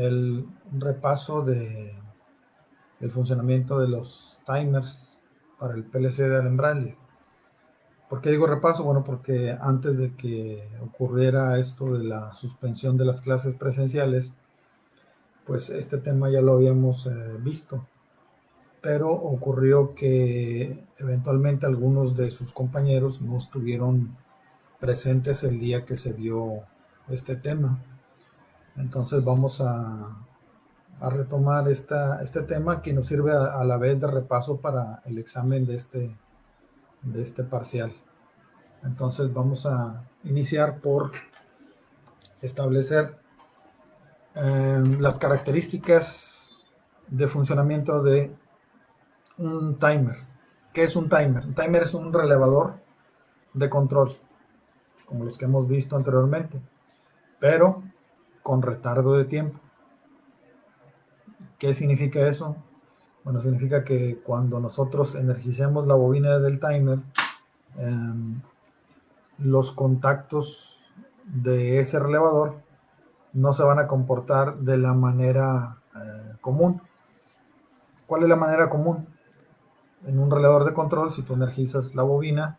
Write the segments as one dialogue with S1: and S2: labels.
S1: un repaso de el funcionamiento de los timers para el PLC de Allen Bradley. ¿Por qué digo repaso? Bueno, porque antes de que ocurriera esto de la suspensión de las clases presenciales, pues este tema ya lo habíamos visto, pero ocurrió que eventualmente algunos de sus compañeros no estuvieron presentes el día que se dio este tema. Entonces vamos a retomar este tema que nos sirve a la vez de repaso para el examen de este parcial. Entonces vamos a iniciar por establecer las características de funcionamiento de un timer. ¿Qué es un timer? Un timer es un relevador de control, como los que hemos visto anteriormente, pero con retardo de tiempo. ¿Qué significa eso? Bueno, significa que cuando nosotros energicemos la bobina del timer, los contactos de ese relevador no se van a comportar de la manera común. ¿Cuál es la manera común? En un relevador de control, si tú energizas la bobina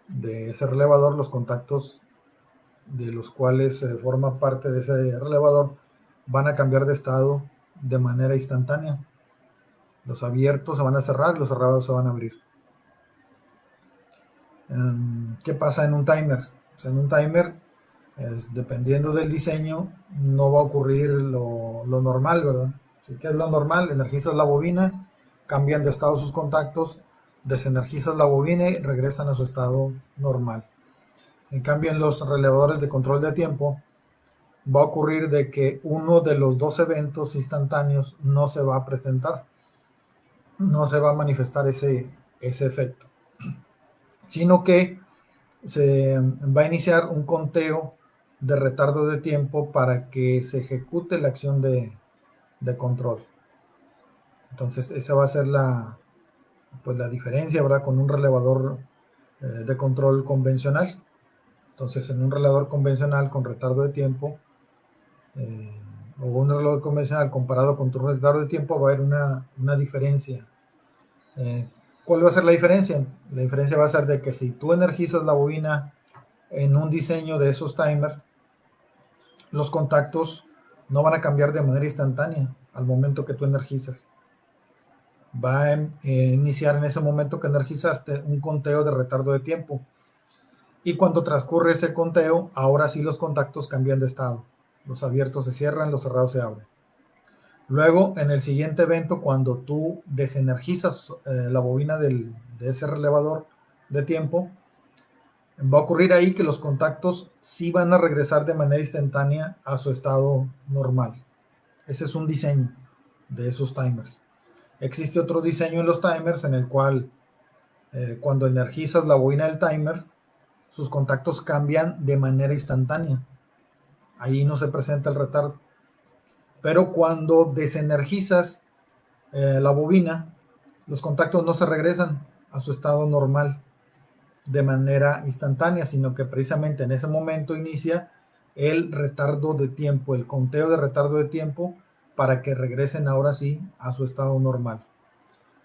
S1: de ese relevador, los contactos de los cuales forma parte de ese relevador van a cambiar de estado de manera instantánea. Los abiertos se van a cerrar, los cerrados se van a abrir. ¿Qué pasa en un timer? Pues en un timer, dependiendo del diseño, no va a ocurrir lo normal, ¿verdad? Así que es lo normal, energizas la bobina, cambian de estado sus contactos, desenergizas la bobina y regresan a su estado normal. En cambio, en los relevadores de control de tiempo, va a ocurrir de que uno de los dos eventos instantáneos no se va a presentar, no se va a manifestar ese efecto, sino que se va a iniciar un conteo de retardo de tiempo para que se ejecute la acción de control. Entonces esa va a ser la diferencia, ¿verdad? Con un relevador de control convencional. Entonces en un relevador convencional con retardo de tiempo o un relevador convencional comparado con tu retardo de tiempo va a haber una diferencia. ¿Cuál va a ser la diferencia? La diferencia va a ser de que si tú energizas la bobina en un diseño de esos timers, los contactos no van a cambiar de manera instantánea al momento que tú energizas. Va a iniciar en ese momento que energizaste un conteo de retardo de tiempo. Y cuando transcurre ese conteo, ahora sí los contactos cambian de estado. Los abiertos se cierran, los cerrados se abren. Luego, en el siguiente evento, cuando tú desenergizas la bobina de ese relevador de tiempo, va a ocurrir ahí que los contactos sí van a regresar de manera instantánea a su estado normal. Ese es un diseño de esos timers. Existe otro diseño en los timers en el cual cuando energizas la bobina del timer, sus contactos cambian de manera instantánea. Ahí no se presenta el retardo. Pero cuando desenergizas la bobina, los contactos no se regresan a su estado normal de manera instantánea, sino que precisamente en ese momento inicia el retardo de tiempo, el conteo de retardo de tiempo para que regresen ahora sí a su estado normal.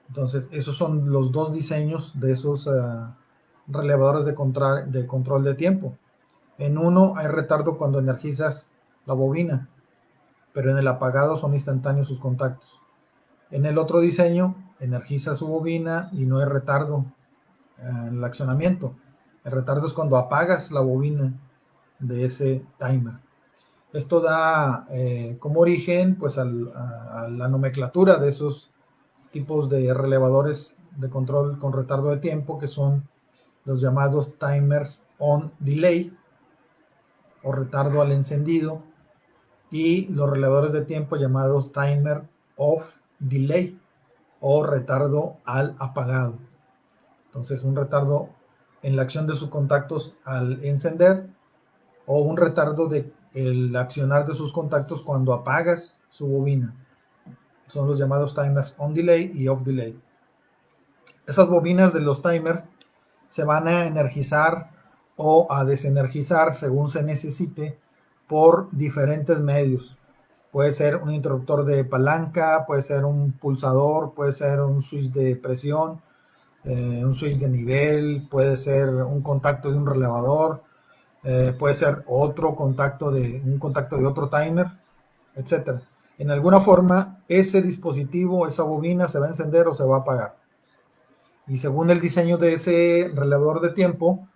S1: Entonces, esos son los dos diseños de esos relevadores de control de tiempo. En uno hay retardo cuando energizas la bobina, pero en el apagado son instantáneos sus contactos. En el otro diseño, energiza su bobina y no hay retardo en el accionamiento. El retardo es cuando apagas la bobina de ese timer. Esto da como origen pues a la nomenclatura de esos tipos de relevadores de control con retardo de tiempo, que son los llamados timers on delay o retardo al encendido, y los relevadores de tiempo llamados timer off delay o retardo al apagado. Entonces, un retardo en la acción de sus contactos al encender o un retardo de el accionar de sus contactos cuando apagas su bobina. Son los llamados timers on delay y off delay. Esas bobinas de los timers se van a energizar o a desenergizar según se necesite por diferentes medios. Puede ser un interruptor de palanca, puede ser un pulsador, puede ser un switch de presión, un switch de nivel, puede ser un contacto de un relevador, puede ser un contacto de otro timer, etcétera. En alguna forma, ese dispositivo, esa bobina se va a encender o se va a apagar. Y según el diseño de ese relevador de tiempo,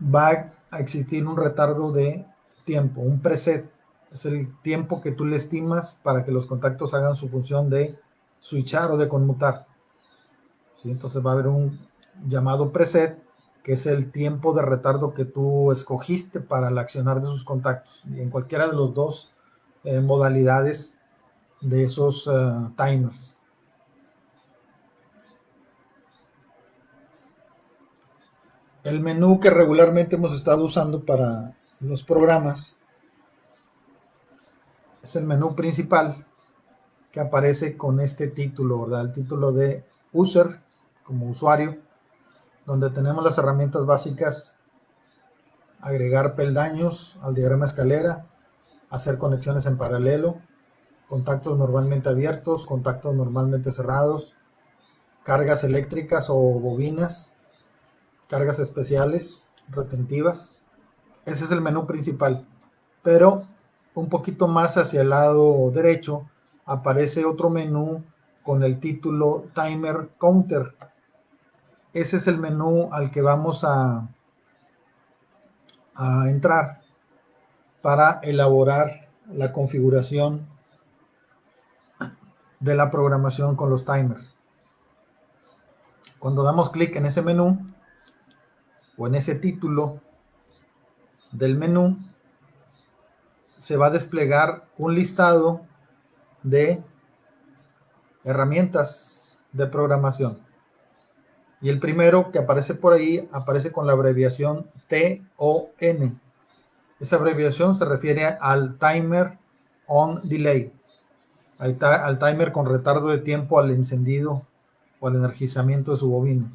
S1: va a existir un retardo de tiempo, un preset. Es el tiempo que tú le estimas para que los contactos hagan su función de switchar o de conmutar. ¿Sí? Entonces va a haber un llamado preset, que es el tiempo de retardo que tú escogiste para el accionar de sus contactos. Y en cualquiera de los dos modalidades de esos timers. El menú que regularmente hemos estado usando para los programas es el menú principal, que aparece con este título, ¿verdad? El título de user, como usuario, donde tenemos las herramientas básicas: agregar peldaños al diagrama escalera, hacer conexiones en paralelo, contactos normalmente abiertos, contactos normalmente cerrados, cargas eléctricas o bobinas, cargas especiales, retentivas. Ese es el menú principal. Pero un poquito más hacia el lado derecho aparece otro menú con el título Timer Counter. Ese es el menú al que vamos a entrar para elaborar la configuración de la programación con los timers. Cuando damos clic en ese menú o en ese título del menú, se va a desplegar un listado de herramientas de programación. Y el primero que aparece por ahí aparece con la abreviación TON. Esa abreviación se refiere al Timer on Delay, al timer con retardo de tiempo al encendido o al energizamiento de su bobina.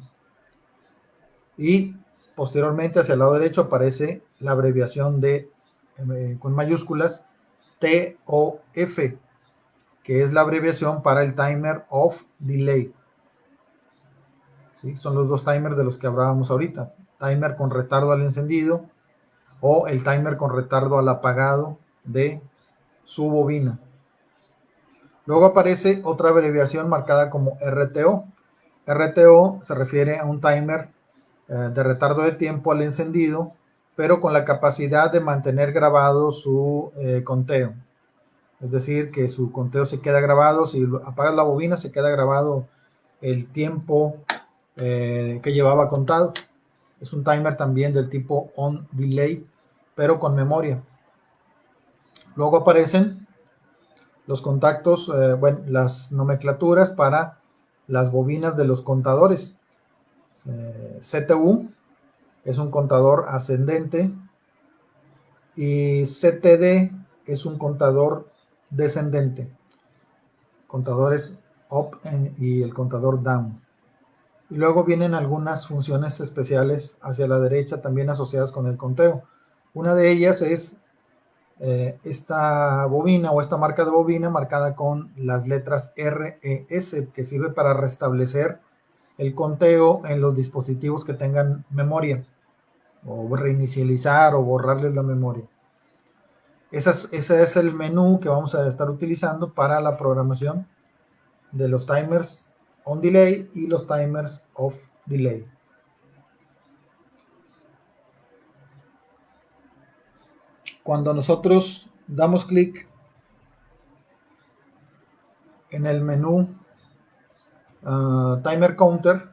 S1: Y posteriormente hacia el lado derecho aparece la abreviación de con mayúsculas TOF, que es la abreviación para el Timer of Delay. ¿Sí? Son los dos timers de los que hablábamos ahorita: timer con retardo al encendido o el timer con retardo al apagado de su bobina. Luego aparece otra abreviación marcada como RTO. RTO se refiere a un timer de retardo de tiempo al encendido, pero con la capacidad de mantener grabado su conteo. Es decir, que su conteo se queda grabado. Si apagas la bobina, se queda grabado el tiempo que llevaba contado. Es un timer también del tipo on delay, pero con memoria. Luego aparecen los contactos, las nomenclaturas para las bobinas de los contadores. CTU es un contador ascendente y CTD es un contador descendente. Contadores up y el contador down. Y luego vienen algunas funciones especiales hacia la derecha también asociadas con el conteo. Una de ellas es esta bobina o esta marca de bobina marcada con las letras RES, que sirve para restablecer el conteo en los dispositivos que tengan memoria, o reinicializar o borrarles la memoria. Ese es el menú que vamos a estar utilizando para la programación de los timers on delay y los timers off delay. Cuando nosotros damos clic en el menú Timer Counter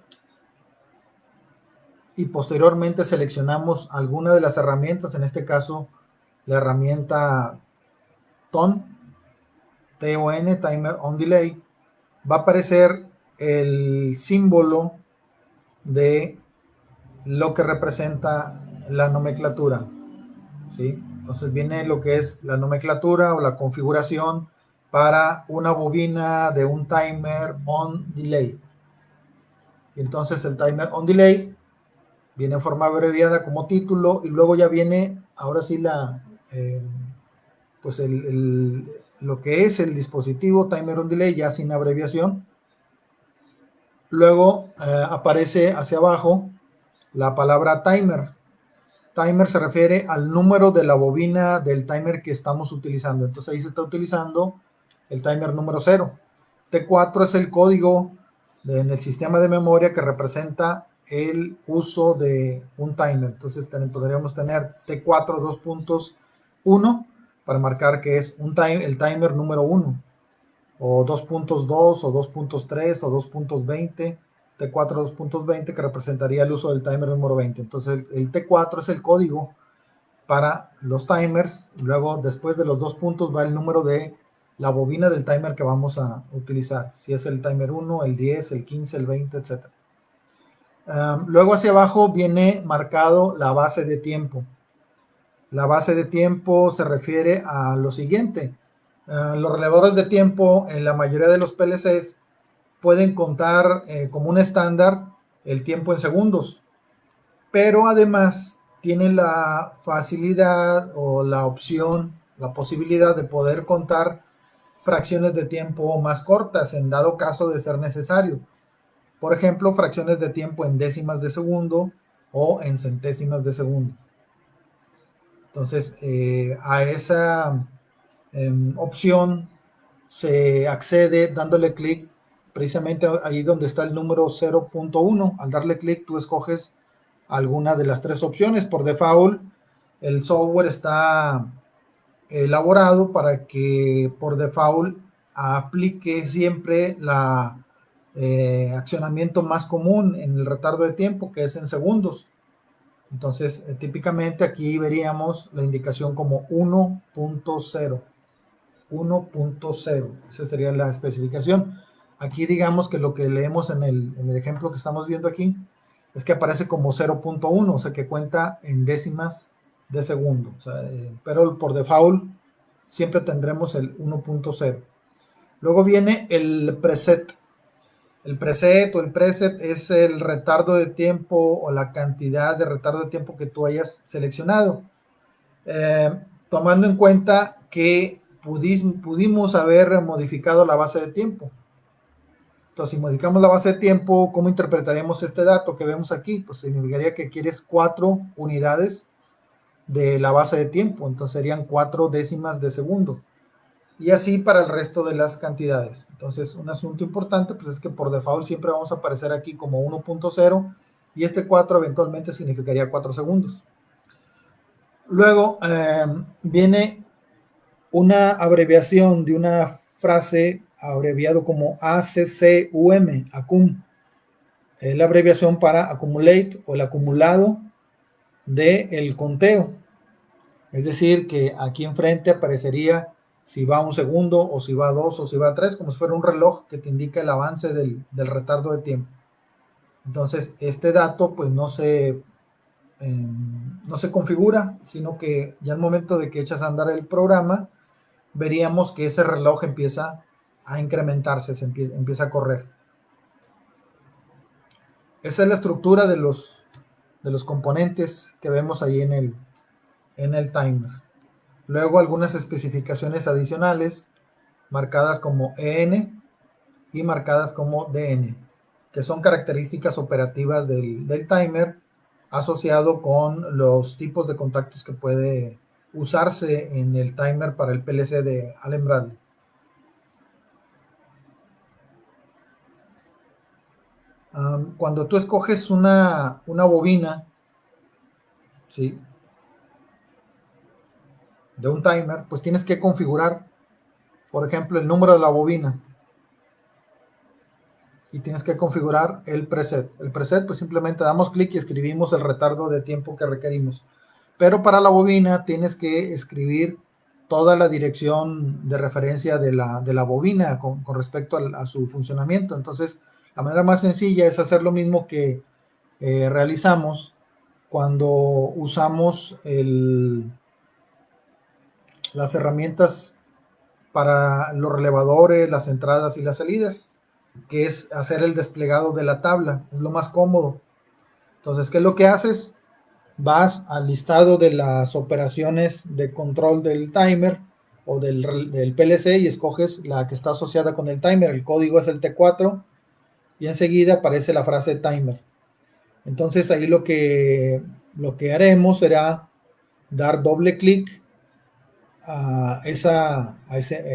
S1: y posteriormente seleccionamos alguna de las herramientas, en este caso la herramienta TON, Timer on Delay, va a aparecer el símbolo de lo que representa la nomenclatura, ¿sí? Entonces viene lo que es la nomenclatura o la configuración para una bobina de un timer on delay. Y entonces el timer on delay viene en forma abreviada como título, y luego ya viene ahora sí pues lo que es el dispositivo Timer on Delay, ya sin abreviación. Luego aparece hacia abajo la palabra timer. Timer se refiere al número de la bobina del timer que estamos utilizando. Entonces ahí se está utilizando el timer número 0. T4 es el código en el sistema de memoria que representa el uso de un timer. Entonces podríamos tener T4 2.1 para marcar que es el timer número 1, o 2.2 o 2.3 o 2.20. T4 2.20 que representaría el uso del timer número 20. Entonces el T4 es el código para los timers. Luego, después de los 2 puntos, va el número de la bobina del timer que vamos a utilizar. Si es el timer 1, el 10, el 15, el 20, etc. Luego hacia abajo viene marcado la base de tiempo. La base de tiempo se refiere a lo siguiente. Los relevadores de tiempo en la mayoría de los PLCs pueden contar como un estándar el tiempo en segundos, pero además tienen la facilidad o la opción, la posibilidad de poder contar fracciones de tiempo más cortas en dado caso de ser necesario. Por ejemplo, fracciones de tiempo en décimas de segundo o en centésimas de segundo. Entonces, a esa opción se accede dándole clic precisamente ahí donde está el número 0.1. Al darle clic, tú escoges alguna de las tres opciones. Por default, el software está elaborado para que por default aplique siempre la accionamiento más común en el retardo de tiempo, que es en segundos. Entonces, típicamente aquí veríamos la indicación como 1.0. 1.0, esa sería la especificación. Aquí digamos que lo que leemos en el ejemplo que estamos viendo aquí es que aparece como 0.1, o sea que cuenta en décimas de segundo. O sea, pero por default siempre tendremos el 1.0. Luego viene el preset. El preset o el preset es el retardo de tiempo o la cantidad de retardo de tiempo que tú hayas seleccionado. Tomando en cuenta que pudimos haber modificado la base de tiempo. Entonces, si modificamos la base de tiempo, ¿cómo interpretaremos este dato que vemos aquí? Pues significaría que quieres 4 unidades de la base de tiempo, entonces serían 4 décimas de segundo. Y así para el resto de las cantidades. Entonces, un asunto importante pues es que por default siempre vamos a aparecer aquí como 1.0 y este 4 eventualmente significaría 4 segundos. Luego viene una abreviación de una frase abreviado como ACCUM, ACUM. Es la abreviación para accumulate o el acumulado del conteo. Es decir, que aquí enfrente aparecería si va un segundo o si va 2 o si va 3, como si fuera un reloj que te indica el avance del retardo de tiempo. Entonces, este dato pues no se configura, sino que ya al momento de que echas a andar el programa, veríamos que ese reloj empieza a incrementarse, empieza a correr. Esa es la estructura de los componentes que vemos ahí en el timer. Luego algunas especificaciones adicionales marcadas como EN y marcadas como DN, que son características operativas del timer asociado con los tipos de contactos que puede usarse en el timer para el PLC de Allen Bradley. Cuando tú escoges una bobina, ¿sí?, de un timer, pues tienes que configurar, por ejemplo, el número de la bobina y tienes que configurar el preset. El preset, pues simplemente damos clic y escribimos el retardo de tiempo que requerimos. Pero para la bobina tienes que escribir toda la dirección de referencia de la bobina con respecto a su funcionamiento. Entonces, la manera más sencilla es hacer lo mismo que realizamos cuando usamos las herramientas para los relevadores, las entradas y las salidas, que es hacer el desplegado de la tabla, es lo más cómodo. Entonces, ¿qué es lo que haces? Vas al listado de las operaciones de control del timer o del PLC y escoges la que está asociada con el timer. El código es el T4 y enseguida aparece la frase timer. Entonces ahí lo que haremos será dar doble clic a ese